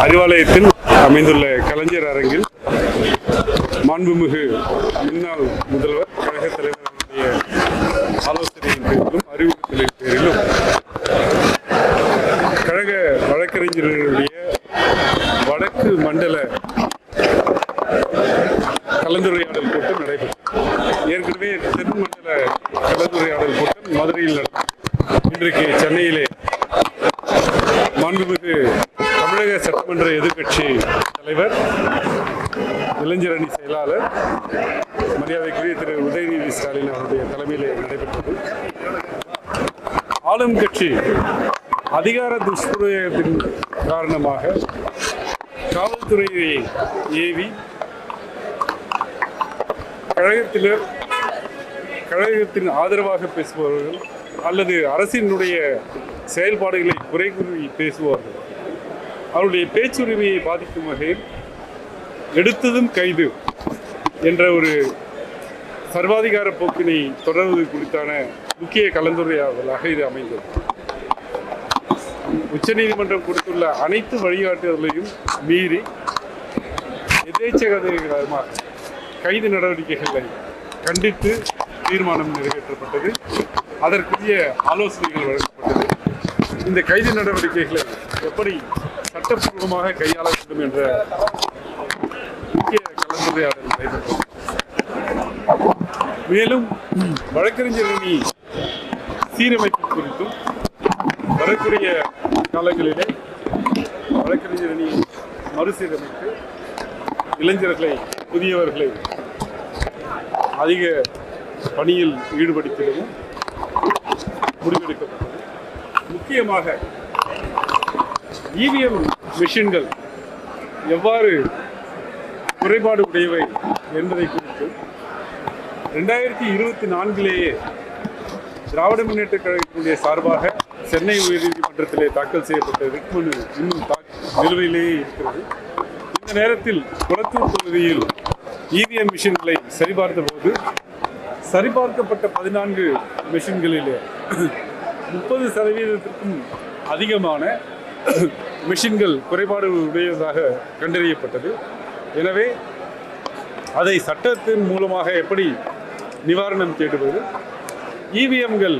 அறிவாலயத்தில் அமைந்துள்ள கலைஞர் அரங்கில் மாண்புமிகு முன்னாள் முதல்வர் கழக தலைவர்களுடைய ஆலோசனையின் பேரிலும் அறிவுறுத்தலின் பேரிலும் கழக வழக்கறிஞர்களுடைய வடக்கு மண்டல கலந்துரையாடல் கூட்டம் நடைபெற்றது. ஏற்கனவே தென் மண்டல கலந்துரையாடல் கூட்டம் மதுரையில் நடந்தது. இன்றைக்கு சென்னையிலே மாண்புமிகு தமிழக சட்டமன்ற எதிர்க்கட்சி தலைவர், இளைஞர் அணி செயலாளர் மரியாதைக்குரிய திரு உதயநிதி ஸ்டாலின் அவருடைய தலைமையிலே நடைபெற்றது. ஆளும் கட்சி அதிகார துஷ்பிரயோகத்தின் காரணமாக காவல்துறையை ஏவி கழகத்தின் ஆதரவாக பேசுபவர்கள் அல்லது அரசினுடைய செயல்பாடுகளை குறை கூறி பேசுவார்கள். அவருடைய பேச்சுரிமையை பாதிக்கும் வகையில் எடுத்ததும் கைது என்ற ஒரு சர்வாதிகார போக்கினை தொடர்வது குறித்தான முக்கிய கலந்துரையாடலாக இது அமைந்தது. உச்சநீதிமன்றம் கொடுத்துள்ள அனைத்து வழிகாட்டுதலையும் மீறி எதேச்சகமாக கைது நடவடிக்கைகளை கண்டித்து தீர்மானம் நிறைவேற்றப்பட்டது. அதற்குரிய ஆலோசனைகள் வழங்கப்பட்டது. இந்த கைது நடவடிக்கைகளை எப்படி சட்டப்பூர்வமாக கையாள வேண்டும் என்ற முக்கிய கலந்துரையாடல் நடைபெற்றது. மேலும் வழக்கறிஞர் அணி சீரமைப்பு குறித்தும் வரக்கூடிய காலங்களிலே வழக்கறிஞர் அணி மறுசீரமைத்து இளைஞர்களை, புதியவர்களை அதிக பணியில் ஈடுபடுத்திடவும் முடிவெடுக்கப்பட்டது. முக்கியமாக இவிஎம் மிஷின்கள் எவ்வாறு குறைபாடு உடையவை என்பதை குறித்து 2024 திராவிட முன்னேற்ற கழகத்தினுடைய சார்பாக சென்னை உயர்நீதிமன்றத்திலே தாக்கல் செய்யப்பட்ட ரிட் மனு இன்னும் நிலுவையிலேயே இருக்கிறது. இந்த நேரத்தில் குளத்தூர் தொகுதியில் இவிஎம் மிஷின்களை சரிபார்த்த போது சரிபார்க்கப்பட்ட 14 மிஷின்களிலே 30% அதிகமான மிஷின்கள் குறைபாடு உடையதாக கண்டறியப்பட்டது. எனவே அதை சட்டத்தின் மூலமாக எப்படி நிவாரணம் தேடுவது, இவிஎம்கள்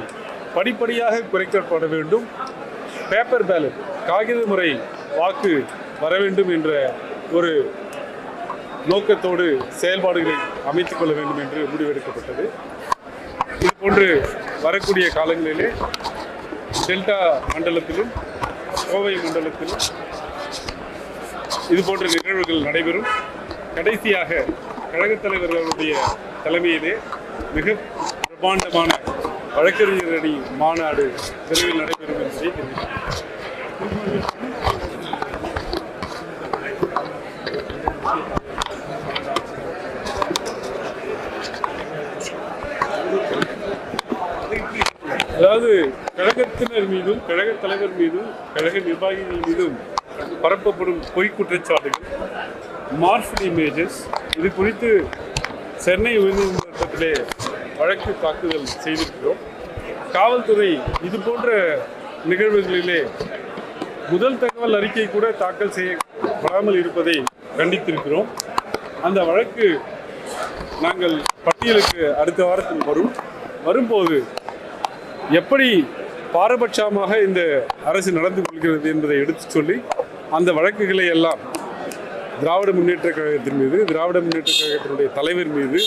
படிப்படியாக குறைக்கப்பட வேண்டும், பேப்பர் பேலட் காகித முறை வாக்கு வர வேண்டும் என்ற ஒரு நோக்கத்தோடு செயல்பாடுகளை அமைத்துக் கொள்ள வேண்டும் என்று முடிவெடுக்கப்பட்டது. இதுபோன்று வரக்கூடிய காலங்களிலே டெல்டா மண்டலத்திலும் கோவை மண்டலத்திலும் இதுபோன்ற நிகழ்வுகள் நடைபெறும். கடைசியாக கழகத் தலைவர்களுடைய தலைமையிலே மிக பிரம்மாண்டமான வழக்கறிஞர் அணி மாநாடு விரைவில் நடைபெறும் என்பதை தெரிவித்தார். அதாவது கழகத்தினர் மீதும், கழக தலைவர் மீதும், கழக நிர்வாகிகள் மீதும் பரப்பப்படும் பொய் குற்றச்சாட்டுகள், மார்ஃபிங் இமேஜஸ், இது குறித்து சென்னை உயர்நீதிமன்றத்திலே வழக்கு தாக்குதல் செய்திருக்கிறோம். காவல்துறை இது போன்ற நிகழ்வுகளிலே முதல் தகவல் அறிக்கை கூட தாக்கல் செய்யப்படாமல் இருப்பதை கண்டித்திருக்கிறோம். அந்த வழக்கு நாங்கள் பட்டியலுக்கு அடுத்த வாரத்தில் வரும்போது எப்படி பாரபட்சமாக இந்த அரசு நடந்து கொள்கிறது என்பதை எடுத்து சொல்லி அந்த வழக்குகளை எல்லாம் திராவிட முன்னேற்ற கழகத்தின் மீது, திராவிட முன்னேற்ற கழகத்தினுடைய தலைவர் மீது,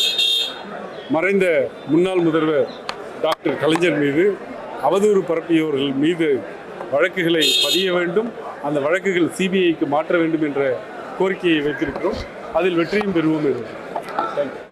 மறைந்த முன்னாள் முதல்வர் டாக்டர் கலைஞர் மீது அவதூறு பரப்பியவர்கள் மீது வழக்குகளை பதிய வேண்டும். அந்த வழக்குகள் சிபிஐக்கு மாற்ற வேண்டும் என்ற கோரிக்கையை வைத்திருக்கிறோம். அதில் வெற்றியும் பெறுவோம். தேங்க்யூ.